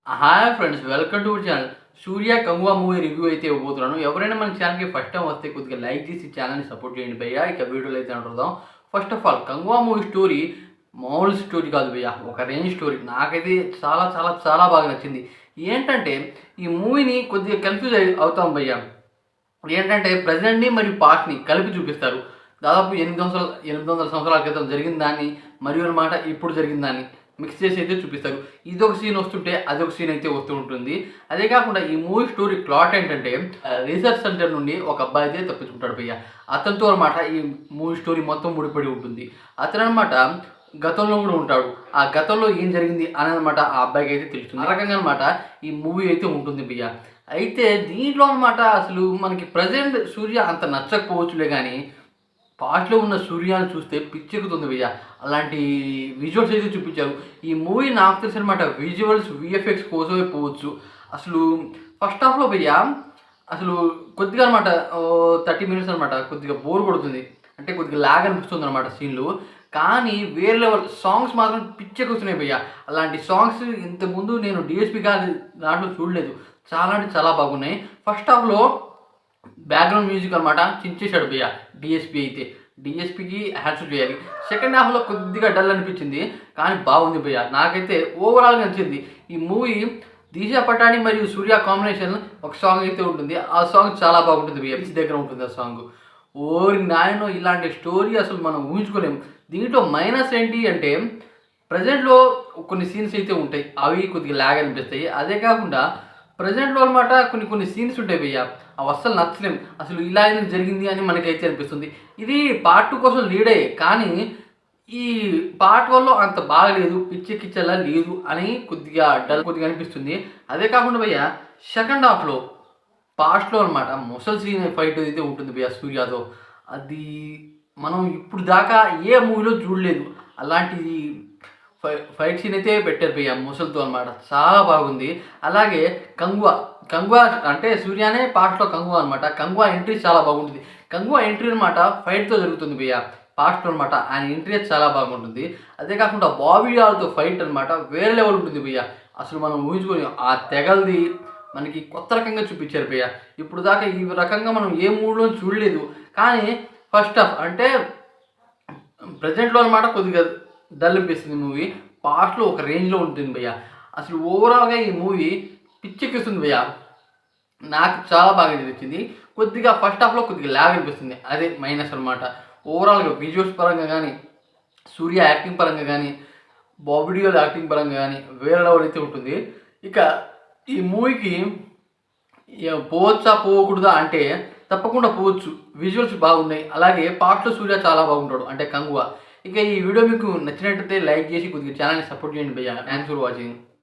Hi friends, welcome to our channel. Surya Kanguva movie review అయితే ఇవ్వబోతున్నాను. ఎవరైనా మన ఛానల్కి ఫస్ట్ టైం వస్తే కొద్దిగా లైక్ చేసి ఛానల్ని సపోర్ట్ చేయండి భయ్య. ఇక వీడియోలో అయితే అంటున్నాం. First of all Kanguva movie story మామూలు స్టోరీ కాదు భయ్య, ఒక రేంజ్ స్టోరీ. నాకైతే చాలా చాలా చాలా బాగా నచ్చింది. ఏంటంటే ఈ మూవీని కొద్దిగా కన్ఫ్యూజ్ అవుతాం భయ్య. ఏంటంటే ప్రజెంట్ని మరియు పాస్ట్ని కలిపి చూపిస్తారు. దాదాపు 800 సంవత్సరాల క్రితం జరిగిన దాన్ని మరియు అనమాట ఇప్పుడు జరిగిన దాన్ని మిక్స్ చేసి అయితే చూపిస్తారు. ఇదొక సీన్ వస్తుంటే అదొక సీన్ అయితే వస్తూ ఉంటుంది. అదే కాకుండా ఈ మూవీ స్టోరీ ప్లాట్ ఏంటంటే రీసెర్చ్ సెంటర్ నుండి ఒక అబ్బాయి అయితే తప్పించుకుంటాడు భయ్య. అతనితో అనమాట ఈ మూవీ స్టోరీ మొత్తం ముడిపడి ఉంటుంది. అతను అనమాట గతంలో కూడా ఉంటాడు. ఆ గతంలో ఏం జరిగింది అని అనమాట ఆ అబ్బాయికి అయితే తెలుస్తుంది. ఆ రకంగా అనమాట ఈ మూవీ అయితే ఉంటుంది భయ్య. అయితే దీంట్లో అనమాట అసలు మనకి ప్రజెంట్ సూర్య అంత నచ్చకపోవచ్చులే కానీ పాస్ట్లో ఉన్న సూర్యాన్ని చూస్తే పిచ్చెక్కుతుంది భయ్య. అలాంటి విజువల్స్ అయితే చూపించారు. ఈ మూవీ నాకు తెలిసిన అనమాట విజువల్స్ విఎఫ్ఎక్స్ కోసమే పోవచ్చు. అసలు ఫస్ట్ హాఫ్లో భయ్య అసలు కొద్దిగా అనమాట 30 మినిట్స్ అనమాట కొద్దిగా బోర్ కొడుతుంది. అంటే కొద్దిగా లాగ్ అనిపిస్తుంది అనమాట సీన్లు. కానీ వేరే లెవెల్ సాంగ్స్ మాత్రం పిచ్చెక్కుతున్నాయి భయ్య. అలాంటి సాంగ్స్ ఇంతకుముందు నేను డిఎస్పి గారి దాంట్లో చూడలేదు. చాలా అంటే చాలా బాగున్నాయి. ఫస్ట్ హాఫ్లో బ్యాక్గ్రౌండ్ మ్యూజిక్ అనమాట చించేశాడు భయ్య డిఎస్పి అయితే. డిఎస్పికి హ్యాట్స్ చేయాలి. సెకండ్ హాఫ్లో కొద్దిగా డల్ అనిపించింది కానీ బాగుంది భయ్య. నాకైతే ఓవరాల్గా నచ్చింది. ఈ మూవీ దిశా పటాని మరియు సూర్య కాంబినేషన్ ఒక సాంగ్ అయితే ఉంటుంది. ఆ సాంగ్ చాలా బాగుంటుంది భయ్య. పిచ్ దగ్గర ఉంటుంది ఆ సాంగ్. ఓరి నాయనో, ఇలాంటి స్టోరీ అసలు మనం ఊహించుకోలేము. దీంట్లో మైనస్ ఏంటి అంటే ప్రజెంట్లో కొన్ని సీన్స్ అయితే ఉంటాయి, అవి కొద్దిగా లాగ్ అనిపిస్తాయి. అదే కాకుండా ప్రజెంట్లో అనమాట కొన్ని సీన్స్ ఉంటాయి భయ్య, అవి అస్సలు నచ్చలేం. అసలు ఇలా ఎందుకు జరిగింది అని మనకైతే అనిపిస్తుంది. ఇది పార్ట్ 2 కోసం లీడ్ అయ్యే కానీ ఈ పార్ట్ 1లో అంత బాగలేదు, పిచ్చెక్కిచ్చేలా లేదు అని కొద్దిగా కొద్దిగా అనిపిస్తుంది. అదే కాకుండా భయ్య సెకండ్ హాఫ్లో పాస్ట్లో అనమాట ముసల్ సీన్ ఫైట్ అయితే ఉంటుంది భయ్య సూర్యతో. అది మనం ఇప్పుడు దాకా ఏ మూవీలో చూడలేదు. అలాంటిది ఫైట్ సీన్ అయితే పెట్టారు భయ్య ముసలితో అనమాట. చాలా బాగుంది. అలాగే కంగువా అంటే సూర్యనే పాస్ట్లో కంగువా అనమాట. కంగువా ఎంట్రీ చాలా బాగుంటుంది. కంగువా ఎంట్రీ అనమాట ఫైట్తో జరుగుతుంది భయ్య పాస్ట్లో అనమాట. ఆయన ఎంట్రీ చాలా బాగుంటుంది. అదే కాకుండా బాబీ డాల్తో ఫైట్ అనమాట వేరే లెవెల్ ఉంటుంది భయ్య. అసలు మనం ఊహించుకొని ఆ తెగల్ది మనకి కొత్త రకంగా చూపించారు భయ్య. ఇప్పుడు దాకా ఈ రకంగా మనం ఏ మూడ్లో చూడలేదు. కానీ ఫస్ట్ హాఫ్ అంటే ప్రజెంట్లో అనమాట కొద్దిగా డల్ అనిపిస్తుంది మూవీ. పాస్ట్లో ఒక రేంజ్లో ఉంటుంది భయ్య. అసలు ఓవరాల్గా ఈ మూవీ పిచ్చెక్కిస్తుంది భయ్య. నాకు చాలా బాగా నచ్చింది. కొద్దిగా ఫస్ట్ హాఫ్లో కొద్దిగా లాగ్ అనిపిస్తుంది, అదే మైనస్ అనమాట. ఓవరాల్గా విజువల్స్ పరంగా కానీ సూర్య యాక్టింగ్ పరంగా కానీ బాబీ డియోల్ యాక్టింగ్ పరంగా కానీ వేరే లెవెల్ అయితే ఉంటుంది. ఇక ఈ మూవీకి పోవచ్చా పోకూడదా అంటే తప్పకుండా పోవచ్చు. విజువల్స్ బాగున్నాయి. అలాగే పాస్ట్లో సూర్య చాలా బాగుంటాడు అంటే కంగువా. ఇక ఈ వీడియో మీకు నచ్చినట్టయితే లైక్ చేసి కొద్దిగా ఛానల్ని సపోర్ట్ చేయండి భయ్య. Thanks for watching.